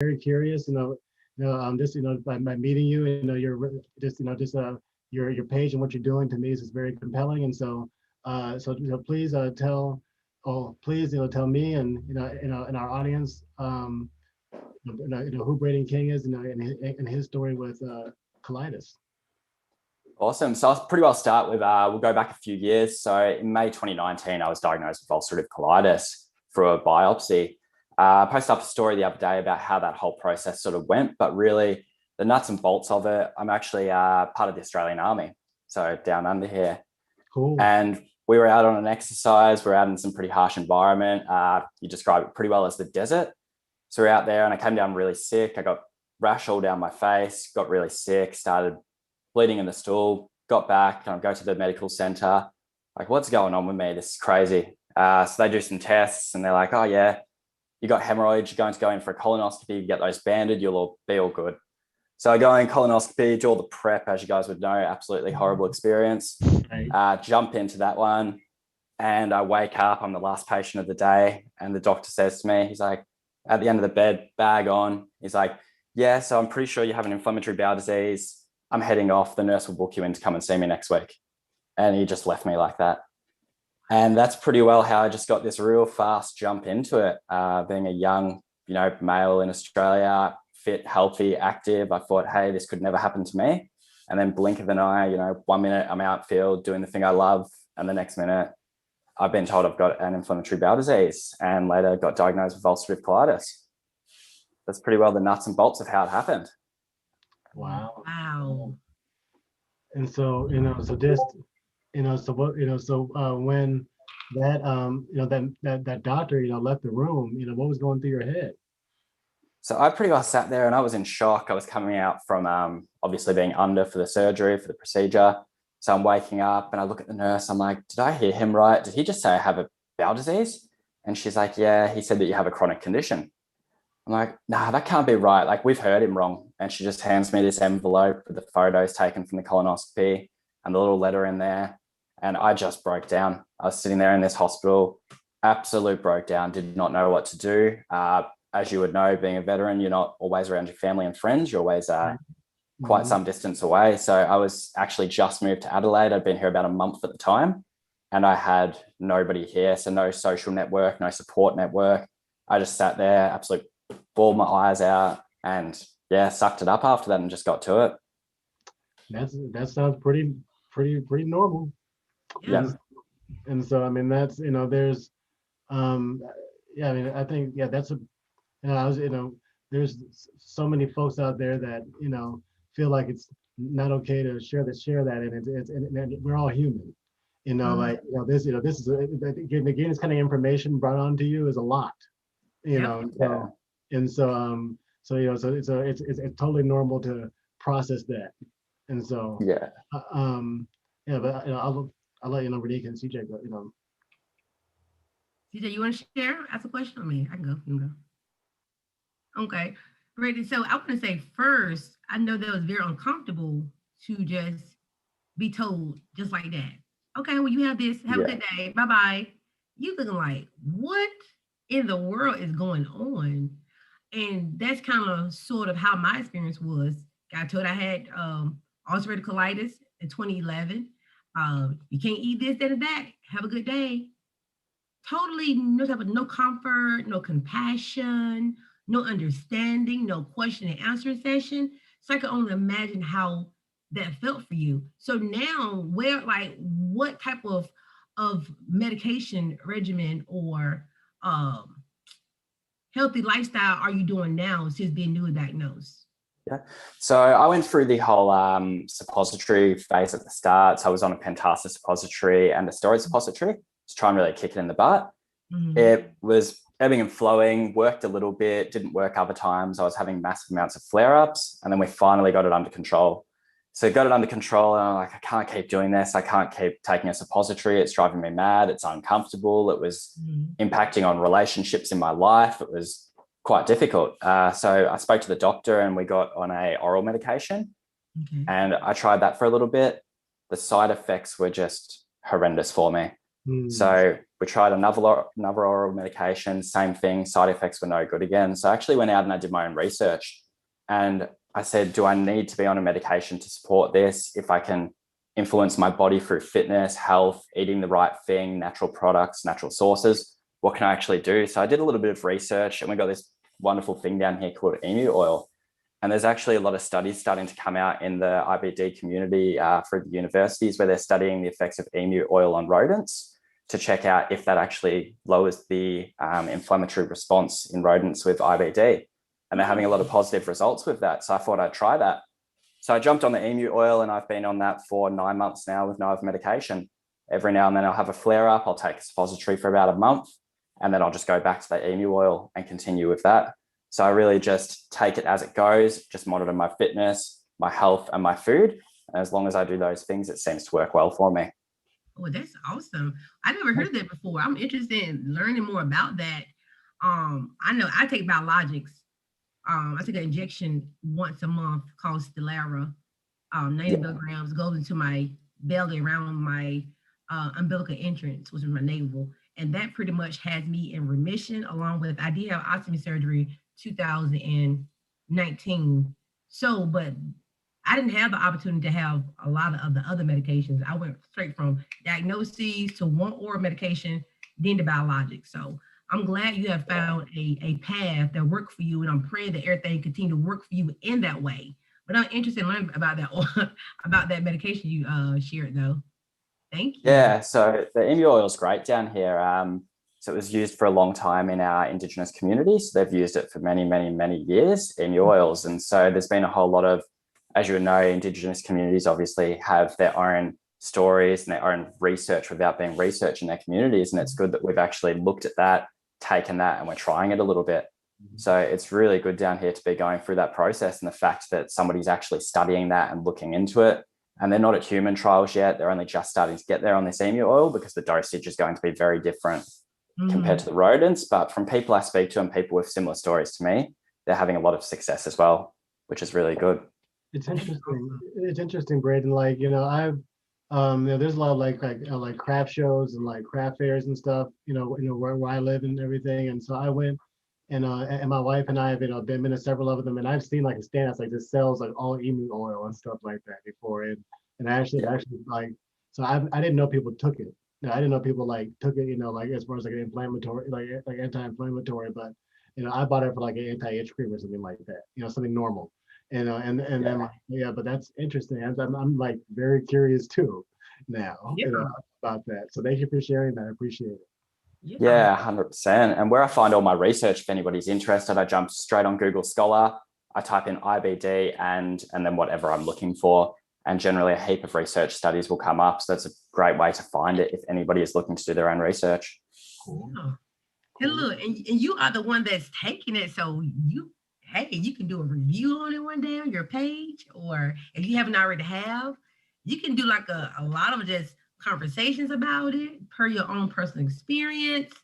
very curious. Just by meeting you, you're just your page and what you're doing to me is just very compelling. And please please tell me and and our audience who Braden King is, and his story with colitis. Awesome. So I'll pretty well start with, we'll go back a few years. So in May 2019, I was diagnosed with ulcerative colitis through a biopsy. I posted up a story the other day about how that whole process sort of went, but really the nuts and bolts of it, I'm actually part of the Australian Army. So down under here. Cool. And we were out on an exercise. We're out in some pretty harsh environment. You describe it pretty well as the desert. So we're out there and I came down really sick. I got rash all down my face, got really sick, started bleeding in the stool, got back and I go to the medical center. Like, what's going on with me? This is crazy. So they do some tests and they're like, oh yeah, you got hemorrhoids. You're going to go in for a colonoscopy, you get those banded, you'll be all good. So I go in colonoscopy, do all the prep, as you guys would know, absolutely horrible experience. Jump into that one and I wake up, I'm the last patient of the day. And the doctor says to me, he's like, at the end of the bed, bag on. He's like, yeah, so I'm pretty sure you have an inflammatory bowel disease. I'm heading off. The nurse will book you in to come and see me next week. And he just left me like that. And that's pretty well how I just got this real fast jump into it. Being a young, male in Australia, fit, healthy, active, I thought, hey, this could never happen to me. And then blink of an eye, 1 minute I'm outfield doing the thing I love. And the next minute I've been told I've got an inflammatory bowel disease and later got diagnosed with ulcerative colitis. That's pretty well the nuts and bolts of how it happened. Wow. And so, when that doctor, left the room, what was going through your head? So I pretty well sat there and I was in shock. I was coming out from obviously being under for the surgery, for the procedure. So I'm waking up and I look at the nurse. I'm like, did I hear him right? Did he just say I have a bowel disease? And she's like, yeah, he said that you have a chronic condition. I'm like, nah, that can't be right. Like, we've heard him wrong. And she just hands me this envelope with the photos taken from the colonoscopy and the little letter in there. And I just broke down. I was sitting there in this hospital, absolute broke down, did not know what to do. As you would know, being a veteran, you're not always around your family and friends. You're always quite some distance away. So I was actually just moved to Adelaide. I'd been here about a month at the time. And I had nobody here. So no social network, no support network. I just sat there, absolute bawled my eyes out and sucked it up after that and just got to it. That sounds pretty normal. Yeah. And so that's there's I think that's there's so many folks out there that feel like it's not okay to share that and we're all human. This is again this kind of information brought on to you is a lot. And so it's totally normal to process that. And so but I'll let Renique and CJ go. CJ, you want to share? Ask a question on me. I can go. You can go. Okay, Braden. So I want to say first, I know that it was very uncomfortable to just be told just like that. Okay, well, you have this. Have a good day. Bye bye. You looking like, what in the world is going on? And that's kind of sort of how my experience was. Got told I had ulcerative colitis in 2011. You can't eat this, that, and that. Have a good day. Totally no comfort, no compassion, no understanding, no question and answer session. So I can only imagine how that felt for you. So now, what type of medication regimen or healthy lifestyle are you doing now since being newly diagnosed? Yeah. So I went through the whole suppository phase at the start. So I was on a pentasa suppository and a steroid suppository to try and really kick it in the butt. Mm-hmm. It was ebbing and flowing, worked a little bit, didn't work other times. I was having massive amounts of flare-ups and then we finally got it under control. So got it under control and I'm like, I can't keep doing this. I can't keep taking a suppository. It's driving me mad. It's uncomfortable. It was impacting on relationships in my life. It was quite difficult. So I spoke to the doctor and we got on a oral medication and I tried that for a little bit. The side effects were just horrendous for me. So we tried another oral medication, same thing, side effects were no good again. So I actually went out and I did my own research. And I said, do I need to be on a medication to support this? If I can influence my body through fitness, health, eating the right thing, natural products, natural sources, what can I actually do? So I did a little bit of research and we got this wonderful thing down here called emu oil. And there's actually a lot of studies starting to come out in the IBD community through the universities where they're studying the effects of emu oil on rodents to check out if that actually lowers the inflammatory response in rodents with IBD. And they're having a lot of positive results with that. So I thought I'd try that. So I jumped on the emu oil and I've been on that for 9 months now with no other medication. Every now and then I'll have a flare up. I'll take a suppository for about a month and then I'll just go back to the emu oil and continue with that. So I really just take it as it goes, just monitor my fitness, my health, and my food. And as long as I do those things, it seems to work well for me. Oh, that's awesome. I never heard of that before. I'm interested in learning more about that. I know I take biologics. I take an injection once a month called Stellara. 90 milligrams goes into my belly around my umbilical entrance, which is my navel. And that pretty much has me in remission, along with I did have ostomy surgery 2019. So, but I didn't have the opportunity to have a lot of the other medications. I went straight from diagnoses to one oral medication, then the biologics. So I'm glad you have found a path that worked for you, and I'm praying that everything continue to work for you in that way. But I'm interested in learning about that about that medication you shared, though. Thank you. Yeah, so the emu oil is great down here. So it was used for a long time in our Indigenous community. So they've used it for many, many, many years, emu oils. And so there's been a whole lot of, as you know, Indigenous communities obviously have their own stories and their own research without being research in their communities. And it's good that we've actually looked at that, taken that, and we're trying it a little bit. So it's really good down here to be going through that process, and the fact that somebody's actually studying that and looking into it. And they're not at human trials yet. They're only just starting to get there on this emu oil because the dosage is going to be very different compared to the rodents. But from people I speak to and people with similar stories to me, they're having a lot of success as well, which is really good. It's interesting. It's interesting, Braden. Like, I've there's a lot of like craft shows and like craft fairs and stuff, where I live and everything. And so I went and my wife and I have been to several of them, and I've seen like a stand that's like just sells like all emu oil and stuff like that before. And actually like, so I didn't know people took it. I didn't know people like took it, like as far as like an inflammatory, like anti-inflammatory, but I bought it for like an anti-itch cream or something like that, something normal. And then like, yeah, but that's interesting. I'm like very curious too now, about that. So thank you for sharing that. I appreciate it. Yeah, 100%. And where I find all my research, if anybody's interested, I jump straight on Google Scholar. I type in IBD and then whatever I'm looking for. And generally a heap of research studies will come up. So that's a great way to find it if anybody is looking to do their own research. Cool. And look, and you are the one that's taking it. So you can do a review on it one day on your page, or if you haven't already you can do like a lot of just conversations about it per your own personal experience.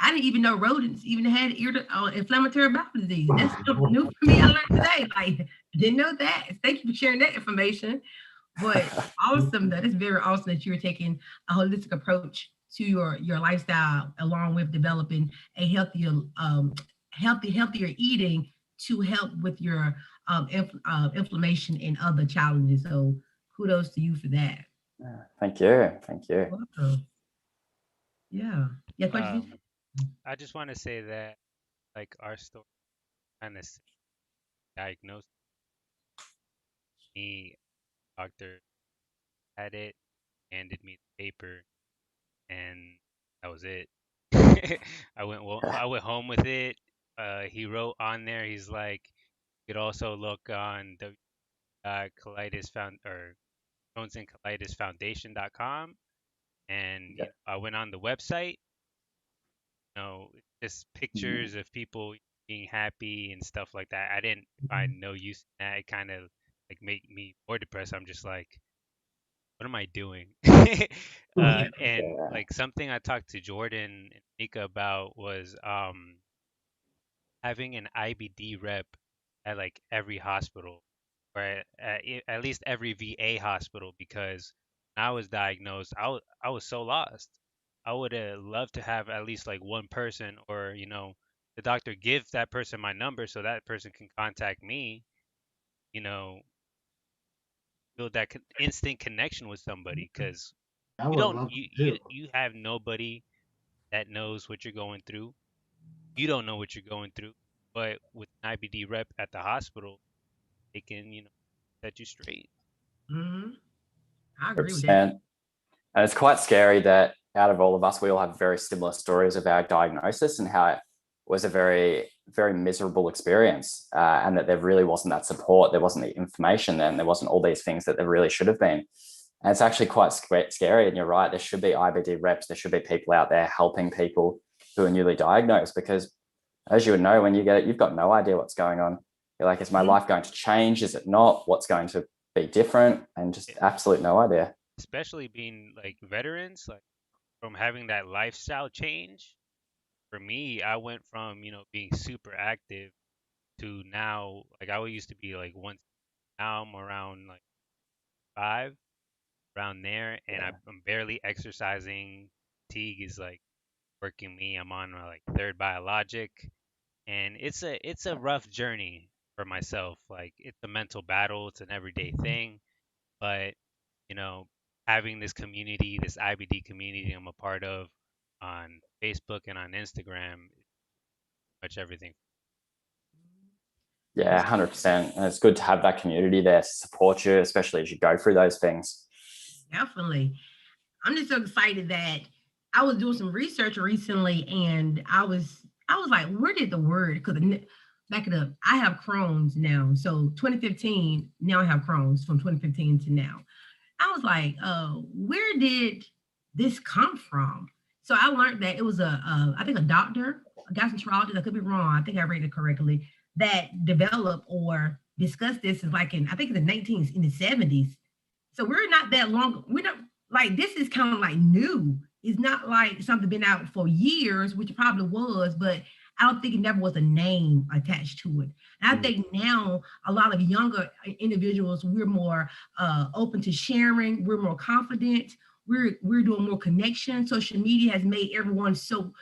I didn't even know rodents even had inflammatory bowel disease. That's new for me. I learned today. Like, didn't know that. Thank you for sharing that information. But awesome, that is very awesome that you're taking a holistic approach to your lifestyle, along with developing a healthier eating to help with your inflammation and other challenges. So kudos to you for that. Thank you. Welcome. Yeah. Yeah. Question. I just want to say that, like, our story kind of diagnosed me. Doctor had it, handed me the paper, and that was it. I went home with it. He wrote on there. He's like, you could also look on the colitis found or Crohn's and Colitis Foundation.com, and I went on the website. Just pictures of people being happy and stuff like that. I didn't find no use in that. It kind of like made me more depressed. I'm just like, what am I doing? And like something I talked to Jordan and Nika about was having an IBD rep at like every hospital, or at least every VA hospital, because when I was diagnosed, I was so lost. I would love to have at least like one person, or the doctor give that person my number so that person can contact me. You know, build that instant connection with somebody, because I you would don't love you to you too. you have nobody that knows what you're going through. You don't know what you're going through, but with an IBD rep at the hospital, they can set you straight. Hmm. I agree with that. 100%. And it's quite scary that out of all of us, we all have very similar stories of our diagnosis and how it was a very, very miserable experience, and that there really wasn't that support. There wasn't the information then. There wasn't all these things that there really should have been. And it's actually quite scary. And you're right, there should be IBD reps. There should be people out there helping people who are newly diagnosed, because as you would know, when you get it, you've got no idea what's going on. You're like, is my life going to change? Is it not? What's going to be different? And just absolute no idea. Especially being like veterans, like from having that lifestyle change. For me, I went from being super active to now, like I used to be like once, now I'm around like 5, around there, and Yeah. I'm barely exercising. Fatigue is like working me. I'm on my like third biologic, and it's a rough journey for myself. Like it's a mental battle. It's an everyday thing, but you know, having this community, this IBD community I'm a part of on Facebook and on Instagram, is much everything. Yeah, Yes, 100%. And it's good to have that community there to support you, especially as you go through those things. definitely. I'm just so excited that I was doing some research recently, and I was like, where did the word? Because back it up, I have Crohn's now. So 2015, now I have Crohn's from 2015 to now. I was like, where did this come from? So I learned that it was I think a doctor, a gastroenterologist, I could be wrong, I think I read it correctly, that developed or discussed this is like I think in the 19s, in the 70s. So we're not that long, we're not like, this is kind of like new. It's not like something been out for years, which it probably was, but I don't think it never was a name attached to it. And I think now a lot of younger individuals, we're more open to sharing. We're more confident. We're doing more connection. Social media has made everyone so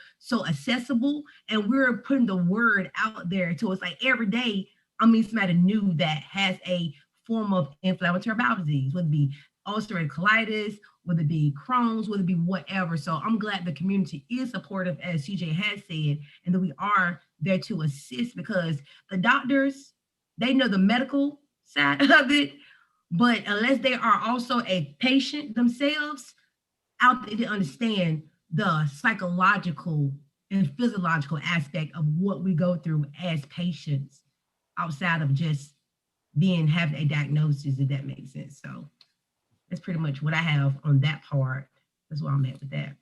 accessible, and we're putting the word out there. So it's like every day I'm meeting somebody new that has a form of inflammatory bowel disease, whether it be ulcerative colitis, whether it be Crohn's, whether it be whatever. So I'm glad the community is supportive, as CJ has said, and that we are there to assist, because the doctors, they know the medical side of it, but unless they are also a patient themselves, out there to understand the psychological and physiological aspect of what we go through as patients outside of just having a diagnosis, if that makes sense. So that's pretty much what I have on that part. That's where I'm at with that.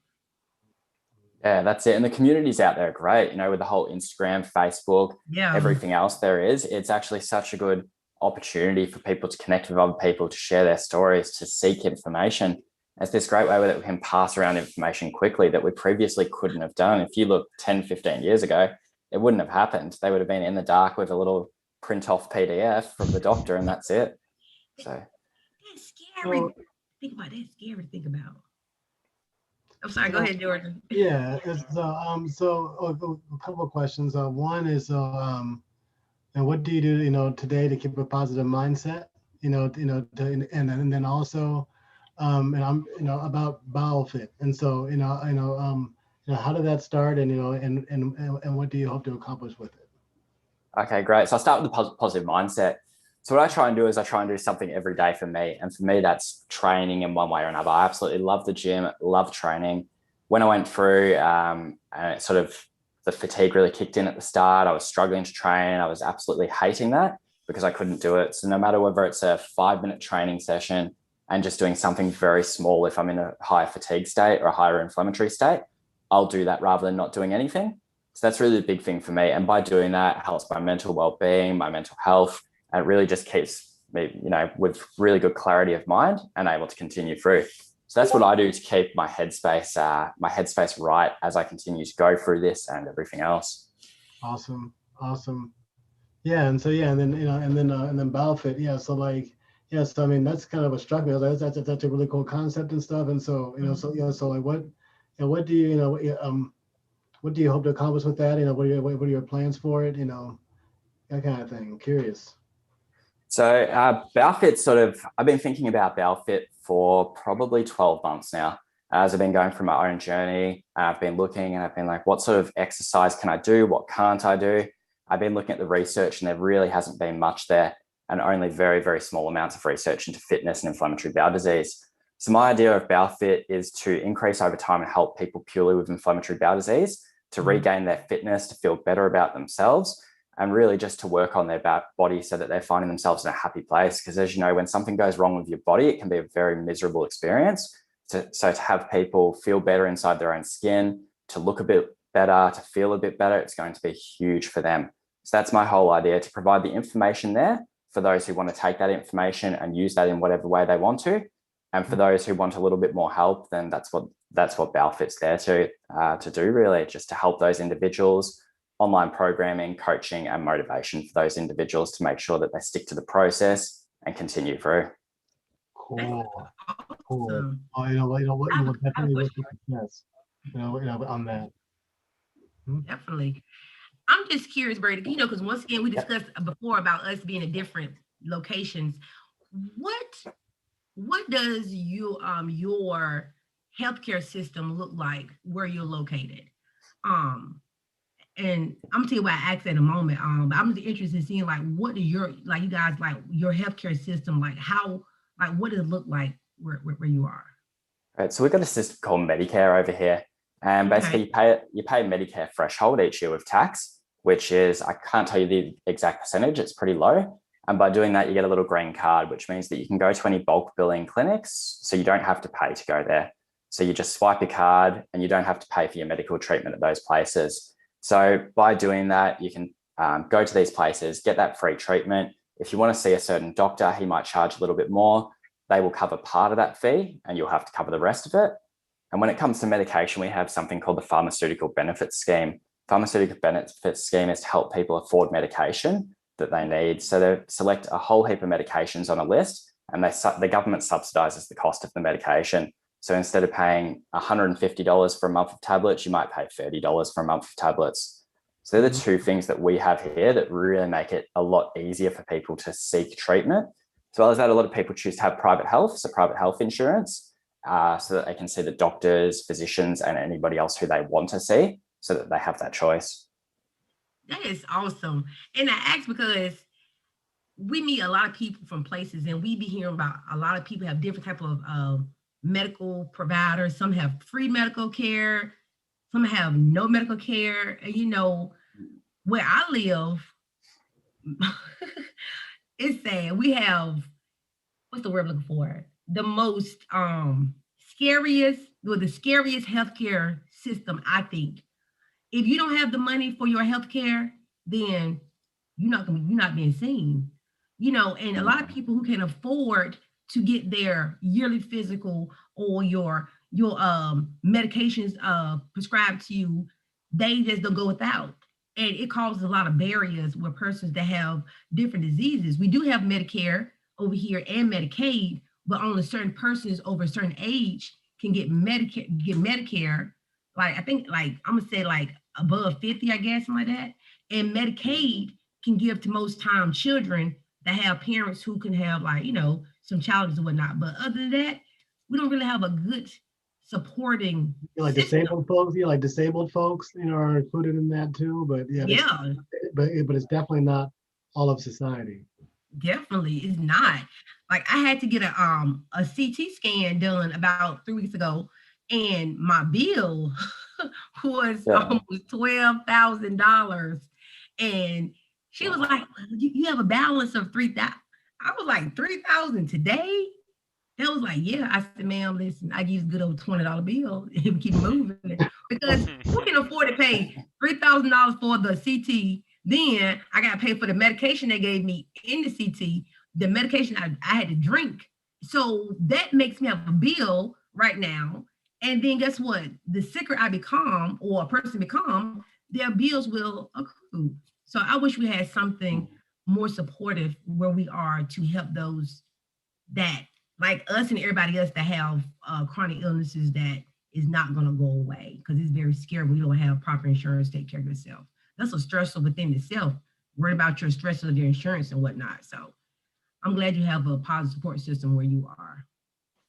Yeah, that's it. And the communities out there are great, with the whole Instagram, Facebook, Yeah. everything else there is. It's actually such a good opportunity for people to connect with other people, to share their stories, to seek information. It's this great way that we can pass around information quickly that we previously couldn't have done. If you look 10, 15 years ago, it wouldn't have happened. They would have been in the dark with a little print off PDF from the doctor, and that's it. So That's scary. Think about that. Scary to think about. I'm sorry. Go ahead, Jordan. Yeah. A couple of questions. One is, and what do you do, today to keep a positive mindset? And then also, and I'm, about bowel fit. And so, how did that start? And and what do you hope to accomplish with it? okay, great. So I'll start with the positive mindset. So what I try and do is I try and do something every day for me. And for me, that's training in one way or another. I absolutely love the gym, love training. When I went through, and it sort of, the fatigue really kicked in at the start, I was struggling to train. I was absolutely hating that because I couldn't do it. So no matter whether it's a 5-minute training session and just doing something very small, if I'm in a higher fatigue state or a higher inflammatory state, I'll do that rather than not doing anything. So that's really the big thing for me. And by doing that, it helps my mental well-being, my mental health, and it really just keeps me, with really good clarity of mind and able to continue through. So that's what I do to keep my headspace right as I continue to go through this and everything else. Awesome. Yeah. And so, yeah. And then, and then bowel fit. Yeah. So so I mean, that's kind of what struck me. That's a really cool concept and stuff. And so, so like what, And what do you, what do you hope to accomplish with that? What are your plans for it? That kind of thing. Curious. So BowFit I've been thinking about BowFit for probably 12 months now. As I've been going through my own journey, I've been looking and I've been like, what sort of exercise can I do? What can't I do? I've been looking at the research and there really hasn't been much there, and only very, very small amounts of research into fitness and inflammatory bowel disease. So my idea of BowFit is to increase over time and help people purely with inflammatory bowel disease to regain their fitness, to feel better about themselves, and really just to work on their body so that they're finding themselves in a happy place. Because as you know, when something goes wrong with your body, it can be a very miserable experience. So to have people feel better inside their own skin, to look a bit better, to feel a bit better, it's going to be huge for them. So that's my whole idea, to provide the information there for those who want to take that information and use that in whatever way they want to. And for those who want a little bit more help, then that's what BowFit's there to do, really, just to help those individuals. Online programming, coaching, and motivation for those individuals to make sure that they stick to the process and continue through. Cool. Cool. Awesome. Oh, definitely wish you success. On that. Definitely. I'm just curious, Brady, because once again, we discussed before about us being in different locations. What does your healthcare system look like where you're located? And I'm gonna tell you why I asked in a moment. But I'm just interested in seeing what are your you guys your healthcare system what does it look like where you are? Right. So we've got a system called Medicare over here. And basically you pay Medicare threshold each year with tax, which is, I can't tell you the exact percentage, it's pretty low. And by doing that, you get a little green card, which means that you can go to any bulk billing clinics. So you don't have to pay to go there. So you just swipe your card and you don't have to pay for your medical treatment at those places. So by doing that, you can go to these places, get that free treatment. If you want to see a certain doctor, he might charge a little bit more. They will cover part of that fee and you'll have to cover the rest of it. And when it comes to medication, we have something called the Pharmaceutical Benefits Scheme. Pharmaceutical Benefits Scheme is to help people afford medication that they need. So they select a whole heap of medications on a list and the government subsidizes the cost of the medication. So instead of paying $150 for a month of tablets, you might pay $30 for a month of tablets. So they're the two things that we have here that really make it a lot easier for people to seek treatment. As well as that, a lot of people choose to have private health, so private health insurance, so that they can see the doctors, physicians, and anybody else who they want to see, so that they have that choice. That is awesome. And I ask because we meet a lot of people from places and we be hearing about a lot of people have different type of medical providers. Some have free medical care, some have no medical care. And where I live, it's sad. We have, what's the word I'm looking for? The most the scariest healthcare system, I think. If you don't have the money for your healthcare, then you're not being seen. And a lot of people who can afford to get their yearly physical or your medications prescribed to you, they just don't go without. And it causes a lot of barriers with persons that have different diseases. We do have Medicare over here and Medicaid, but only certain persons over a certain age can get Medicare. I think I'm gonna say above 50, I guess, something like that. And Medicaid can give to most time children that have parents who can have some challenges and whatnot. But other than that, we don't really have a good supporting disabled folks. Disabled folks, are included in that too. But but it's definitely not all of society. Definitely, it's not. I had to get a CT scan done about 3 weeks ago, and my bill was almost $12,000. And she was like, well, you have a balance of 3,000. I was like, 3,000 today? That was like, yeah. I said, ma'am, listen, I use good old $20 bill and keep moving. Because who can afford to pay $3,000 for the CT? Then I got to pay for the medication they gave me in the CT, the medication I had to drink. So that makes me have a bill right now. And then guess what? The sicker I become or a person become, their bills will accrue. So I wish we had something more supportive where we are to help those that, like us and everybody else that have chronic illnesses that is not going to go away because it's very scary when you don't have proper insurance to take care of yourself. That's a stressor within itself. Worry about your stress of your insurance and whatnot. So I'm glad you have a positive support system where you are.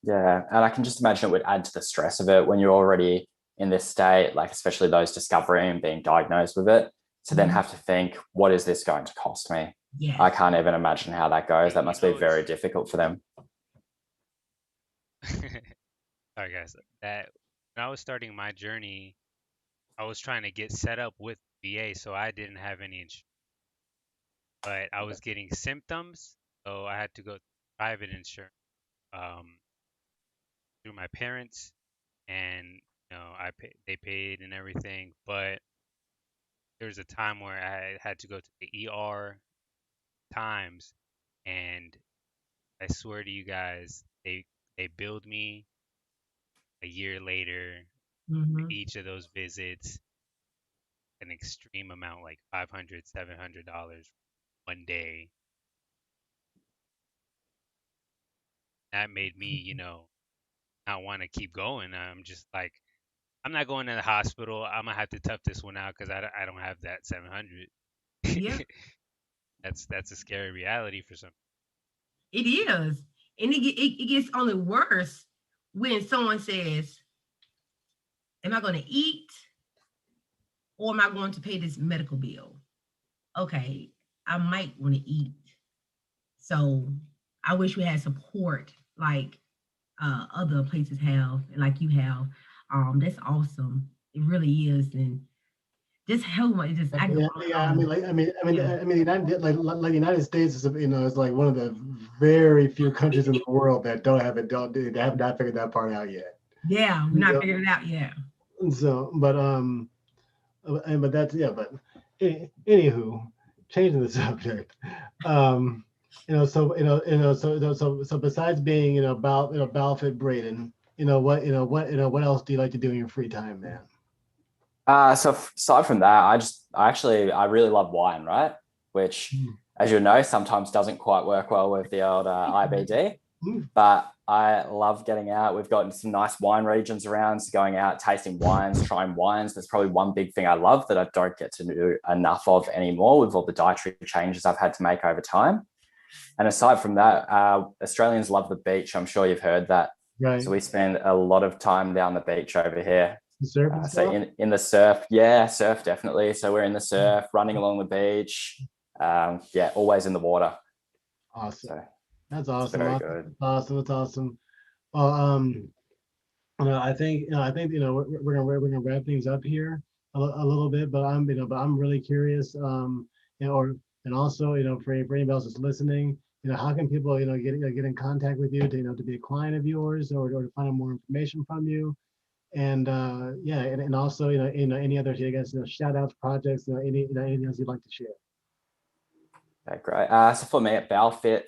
Yeah, and I can just imagine it would add to the stress of it when you're already in this state, like especially those discovering and being diagnosed with it, to then have to think, what is this going to cost me? Yes. I can't even imagine how that goes. That must be very difficult for them. Sorry, guys. That when I was starting my journey, I was trying to get set up with VA, so I didn't have any insurance, but I was getting symptoms, so I had to go private insurance um, through my parents, and they paid and everything, but there was a time where I had to go to the ER times, and I swear to you guys, they billed me a year later for each of those visits an extreme amount, like $500, $700 one day. That made me, not want to keep going. I'm just like, I'm not going to the hospital. I'm gonna have to tough this one out because I don't have that 700. Yeah, That's a scary reality for some. it is. And it gets only worse when someone says, am I going to eat or am I going to pay this medical bill? Okay, I might want to eat. So I wish we had support like other places have and like you have. That's awesome. It really is. And just help me. Just I Yeah, yeah. I mean, like, the United, like the United States is, is like one of the very few countries in the world that don't have it, they have not figured that part out yet. Yeah, we're not So, figuring it out yet. so, but that's but anywho, changing the subject. Um, so besides being, Balfour Braden, what else do you like to do in your free time, man? So aside from that, I really love wine, right? Which, as you know, sometimes doesn't quite work well with the old IBD. But I love getting out. We've got some nice wine regions around, so going out, tasting wines, trying wines. That's probably one big thing I love that I don't get to do enough of anymore with all the dietary changes I've had to make over time. And aside from that, Australians love the beach. I'm sure you've heard that. Right. So we spend a lot of time down the beach over here. Surfing so in the surf, surf definitely. So we're in the surf, running along the beach. Always in the water. Awesome. So that's awesome. Very good. That's awesome. Well, I think we're gonna wrap things up here a little bit, but I'm really curious. And also, for anybody else that's listening, how can people, get in contact with you to, to be a client of yours or to find out more information from you? And and also, any other, I guess, shout outs, projects, anything else you'd like to share. Okay, great. So for me at Balfit,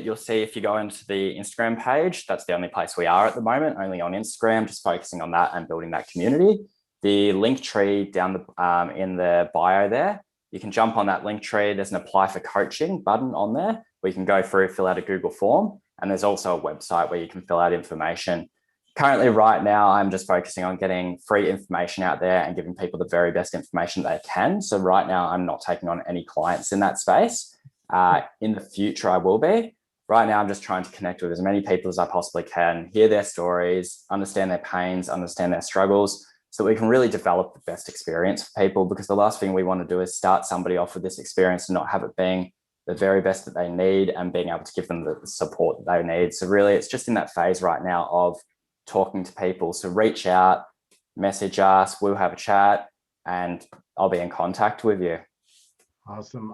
you'll see if you go into the Instagram page, that's the only place we are at the moment, only on Instagram, just focusing on that and building that community. The link tree down in the bio there, you can jump on that link tree. There's an apply for coaching button on there where you can go through, fill out a Google form. And there's also a website where you can fill out information. Currently, right now, I'm just focusing on getting free information out there and giving people the very best information they can. So right now, I'm not taking on any clients in that space. In the future, I will be. Right now, I'm just trying to connect with as many people as I possibly can, hear their stories, understand their pains, understand their struggles, so we can really develop the best experience for people, because the last thing we want to do is start somebody off with this experience and not have it being the very best that they need and being able to give them the support that they need. So really, it's just in that phase right now of talking to people. So reach out, message us, we'll have a chat, and I'll be in contact with you. Awesome.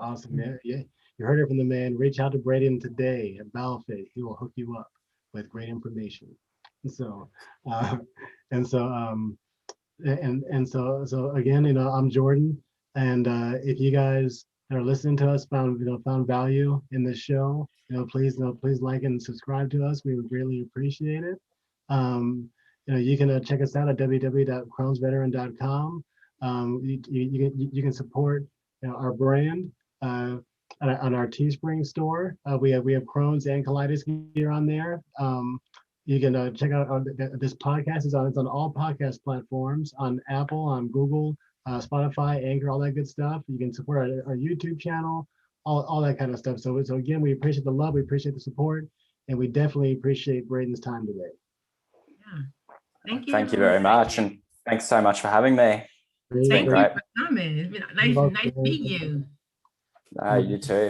Yeah. You heard it from the man. Reach out to Braden today at Balfit. He will hook you up with great information. So, so again, I'm Jordan, and if you guys that are listening to us found value in this show, please like and subscribe to us. We would greatly appreciate it. You can check us out at www.crohnsveteran.com. You can support our brand on our Teespring store. We have Crohn's and colitis gear on there. You can check out this podcast is on. It's on all podcast platforms, on Apple, on Google, Spotify, Anchor, all that good stuff. You can support our YouTube channel, all that kind of stuff. So again, we appreciate the love, we appreciate the support, and we definitely appreciate Braden's time today. Yeah. Thank you. Thank you very much, and thanks so much for having me. It's Thank you great. for coming. It's been nice, You're nice welcome. meeting you. You too.